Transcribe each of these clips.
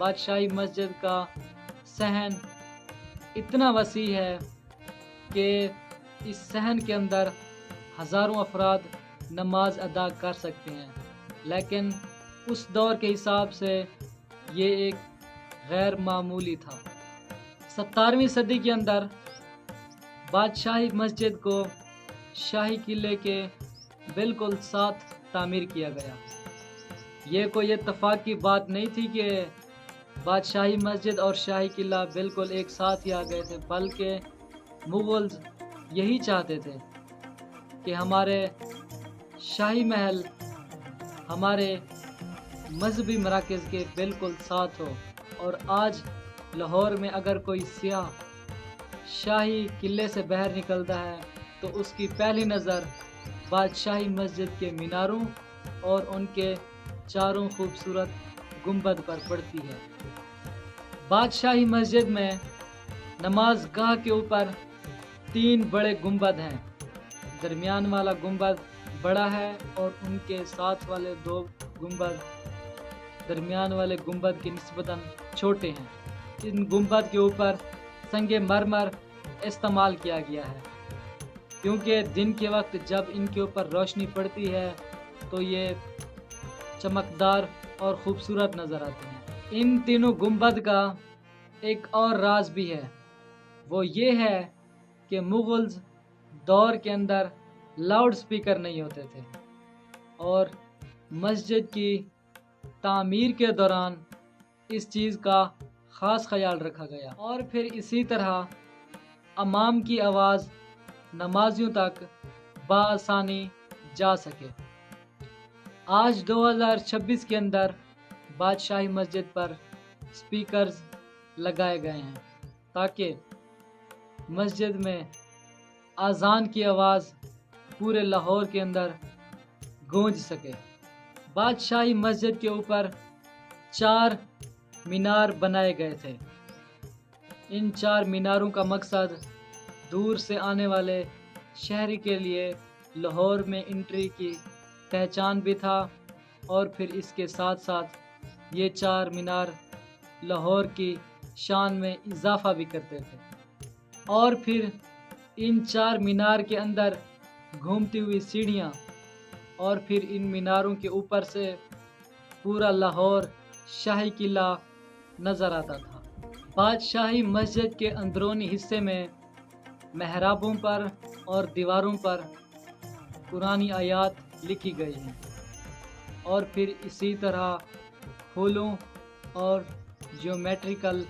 بادشاہی مسجد کا صحن اتنا وسیع ہے کہ اس صحن کے اندر ہزاروں افراد نماز ادا کر سکتے ہیں، لیکن اس دور کے حساب سے یہ ایک غیر معمولی تھا۔ 17ویں صدی کے اندر بادشاہی مسجد کو شاہی قلعے کے بالکل ساتھ تعمیر کیا گیا۔ یہ کوئی اتفاق کی بات نہیں تھی کہ بادشاہی مسجد اور شاہی قلعہ بالکل ایک ساتھ ہی آ گئے تھے، بلکہ مغلز یہی چاہتے تھے کہ ہمارے شاہی محل ہمارے مذہبی مراکز کے بالکل ساتھ ہو، اور آج لاہور میں اگر کوئی سیاح شاہی قلعے سے باہر نکلتا ہے تو اس کی پہلی نظر بادشاہی مسجد کے میناروں اور ان کے چاروں خوبصورت گنبد پر پڑتی ہے۔ بادشاہی مسجد میں نماز گاہ کے اوپر 3 بڑے گنبد ہیں۔ درمیان والا گنبد بڑا ہے اور ان کے ساتھ والے 2 گنبد درمیان والے گنبد کی نسبتاً چھوٹے ہیں۔ ان گنبد کے اوپر سنگ مرمر استعمال کیا گیا ہے، کیونکہ دن کے وقت جب ان کے اوپر روشنی پڑتی ہے تو یہ چمکدار اور خوبصورت نظر آتے ہیں۔ ان تینوں گنبد کا ایک اور راز بھی ہے، وہ یہ ہے کہ مغلز دور کے اندر لاؤڈ سپیکر نہیں ہوتے تھے، اور مسجد کی تعمیر کے دوران اس چیز کا خاص خیال رکھا گیا، اور پھر اسی طرح امام کی آواز نمازیوں تک بآسانی جا سکے۔ آج 2026 کے اندر بادشاہی مسجد پر سپیکرز لگائے گئے ہیں تاکہ مسجد میں اذان کی آواز پورے لاہور کے اندر گونج سکے۔ بادشاہی مسجد کے اوپر 4 مینار بنائے گئے تھے۔ ان 4 میناروں کا مقصد دور سے آنے والے شہری کے لیے لاہور میں انٹری کی پہچان بھی تھا، اور پھر اس کے ساتھ ساتھ یہ 4 مینار لاہور کی شان میں اضافہ بھی کرتے تھے۔ اور پھر ان 4 مینار کے اندر گھومتی ہوئی سیڑھیاں، اور پھر ان میناروں کے اوپر سے پورا لاہور شاہی قلعہ نظر آتا تھا۔ بادشاہی مسجد کے اندرونی حصے میں محرابوں پر اور دیواروں پر قرآنی آیات لکھی گئی ہیں، اور پھر اسی طرح پھولوں اور جیومیٹریکل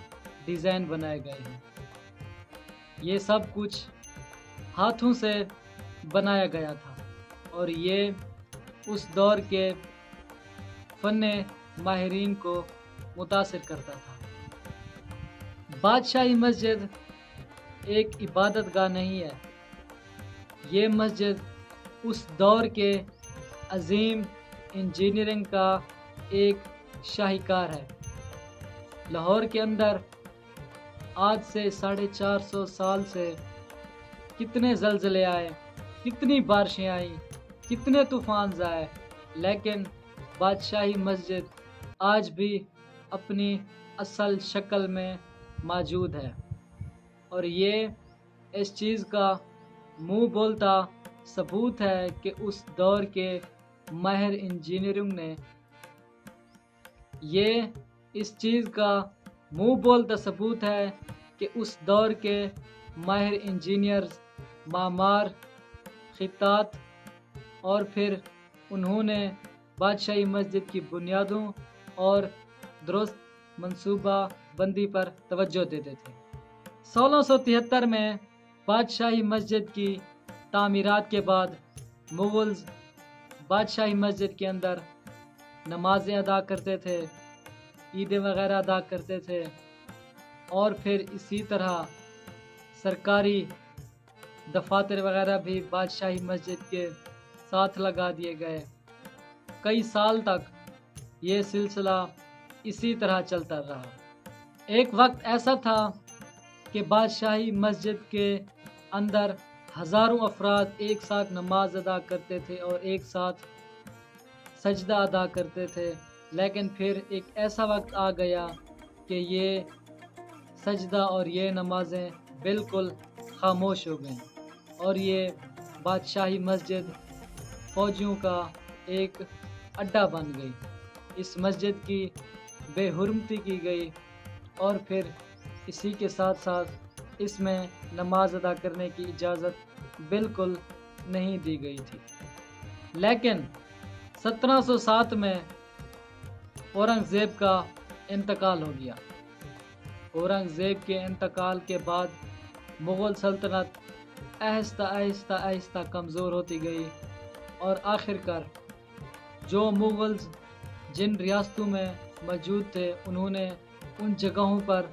ڈیزائن بنائے گئے ہیں۔ یہ سب کچھ ہاتھوں سے بنایا گیا تھا، اور یہ اس دور کے فن ماہرین کو متاثر کرتا تھا۔ بادشاہی مسجد ایک عبادت گاہ نہیں ہے، یہ مسجد اس دور کے عظیم انجینئرنگ کا ایک شاہکار ہے۔ لاہور کے اندر آج سے 450 سال سے کتنے زلزلے آئے، کتنی بارشیں آئیں، کتنے طوفان آئے، لیکن بادشاہی مسجد آج بھی اپنی اصل شکل میں موجود ہے، اور یہ اس چیز کا منہ بولتا ثبوت ہے کہ اس دور کے ماہر انجینئرنگ نے یہ اس چیز کا منہ بولتا ثبوت ہے کہ اس دور کے ماہر انجینئرز معمار، خطاط، اور پھر انہوں نے بادشاہی مسجد کی بنیادوں اور درست منصوبہ بندی پر توجہ دیتے تھے۔ 1673 میں بادشاہی مسجد کی تعمیرات کے بعد مغلز بادشاہی مسجد کے اندر نمازیں ادا کرتے تھے، عیدیں وغیرہ ادا کرتے تھے، اور پھر اسی طرح سرکاری دفاتر وغیرہ بھی بادشاہی مسجد کے ساتھ لگا دیے گئے۔ کئی سال تک یہ سلسلہ اسی طرح چلتا رہا۔ ایک وقت ایسا تھا کہ بادشاہی مسجد کے اندر ہزاروں افراد ایک ساتھ نماز ادا کرتے تھے اور ایک ساتھ سجدہ ادا کرتے تھے، لیکن پھر ایک ایسا وقت آ گیا کہ یہ سجدہ اور یہ نمازیں بالکل خاموش ہو گئیں اور یہ بادشاہی مسجد فوجیوں کا ایک اڈا بن گئی۔ اس مسجد کی بے حرمتی کی گئی اور پھر اسی کے ساتھ ساتھ اس میں نماز ادا کرنے کی اجازت بالکل نہیں دی گئی تھی۔ لیکن 1707 میں اورنگ زیب کا انتقال ہو گیا۔ اورنگ زیب کے انتقال کے بعد مغل سلطنت آہستہ آہستہ آہستہ کمزور ہوتی گئی اور آخر کار جو مغلز جن ریاستوں میں موجود تھے انہوں نے ان جگہوں پر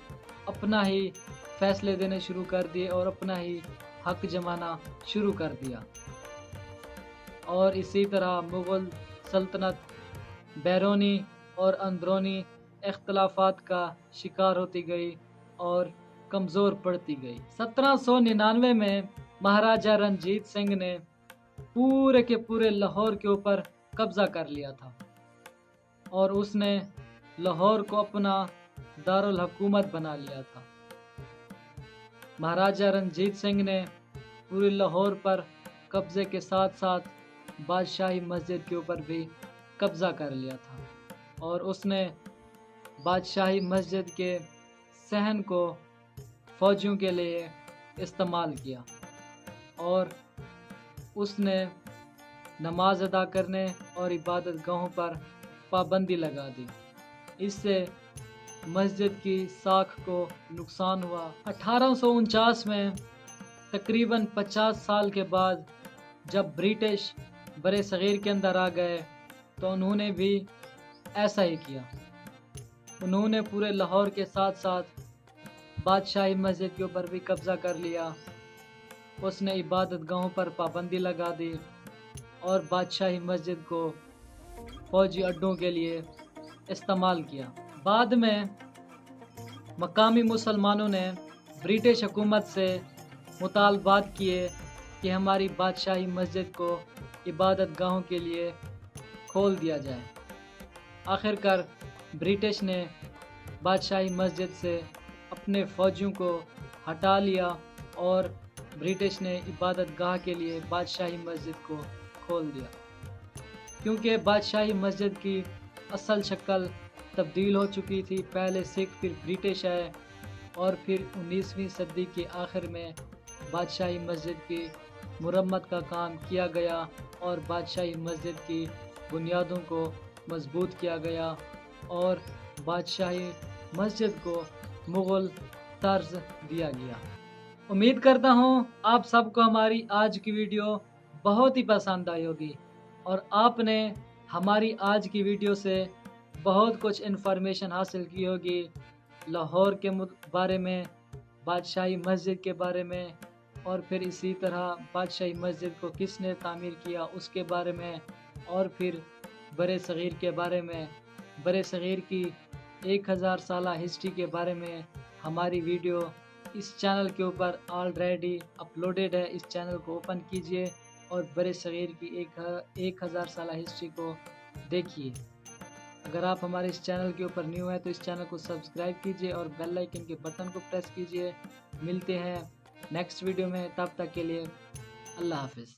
اپنا ہی فیصلے دینے شروع کر دیے اور اپنا ہی حق جمانا شروع کر دیا، اور اسی طرح مغل سلطنت بیرونی اور اندرونی اختلافات کا شکار ہوتی گئی اور کمزور پڑتی گئی۔ 1799 میں مہاراجہ رنجیت سنگھ نے پورے کے پورے لاہور کے اوپر قبضہ کر لیا تھا اور اس نے لاہور کو اپنا دارالحکومت بنا لیا تھا۔ مہاراجہ رنجیت سنگھ نے پورے لاہور پر قبضے کے ساتھ ساتھ بادشاہی مسجد کے اوپر بھی قبضہ کر لیا تھا اور اس نے بادشاہی مسجد کے صحن کو فوجیوں کے لیے استعمال کیا اور اس نے نماز ادا کرنے اور عبادت گاہوں پر پابندی لگا دی۔ اس سے مسجد کی ساکھ کو نقصان ہوا۔ 1849 میں تقریباً 50 سال کے بعد جب برٹش برِ صغیر کے اندر آ گئے تو انہوں نے بھی ایسا ہی کیا۔ انہوں نے پورے لاہور کے ساتھ ساتھ بادشاہی مسجد کے اوپر بھی قبضہ کر لیا۔ اس نے عبادت گاہوں پر پابندی لگا دی اور بادشاہی مسجد کو فوجی اڈوں کے لیے استعمال کیا۔ بعد میں مقامی مسلمانوں نے برٹش حکومت سے مطالبات کیے کہ ہماری بادشاہی مسجد کو عبادت گاہوں کے لیے کھول دیا جائے۔ آخر کار برٹش نے بادشاہی مسجد سے اپنے فوجیوں کو ہٹا لیا اور برٹش نے عبادت گاہ کے لیے بادشاہی مسجد کو کھول دیا، کیونکہ بادشاہی مسجد کی اصل شکل تبدیل ہو چکی تھی۔ پہلے سکھ پھر برٹش آئے اور پھر 19ویں صدی کے آخر میں بادشاہی مسجد کی مرمت کا کام کیا گیا اور بادشاہی مسجد کی بنیادوں کو مضبوط کیا گیا اور بادشاہی مسجد کو مغل طرز دیا گیا۔ امید کرتا ہوں آپ سب کو ہماری آج کی ویڈیو بہت ہی پسند آئی ہوگی اور آپ نے ہماری آج کی ویڈیو سے بہت کچھ انفارمیشن حاصل کی ہوگی لاہور کے بارے میں، بادشاہی مسجد کے بارے میں، اور پھر اسی طرح بادشاہی مسجد کو کس نے تعمیر کیا اس کے بارے میں، اور پھر برِ صغیر کے بارے میں، برِ صغیر کی 1000 سالہ ہسٹری کے بارے میں ہماری ویڈیو اس چینل کے اوپر آلریڈی اپلوڈڈ ہے۔ اس چینل کو اوپن کیجئے اور برِ صغیر کی 1000 سالہ ہسٹری کو دیکھیے۔ اگر آپ ہمارے اس چینل کے اوپر نیو ہیں تو اس چینل کو سبسکرائب کیجئے اور بیل آئیکن کے بٹن کو پریس کیجئے۔ ملتے ہیں نیکسٹ ویڈیو میں، تب تک کے لیے اللہ حافظ۔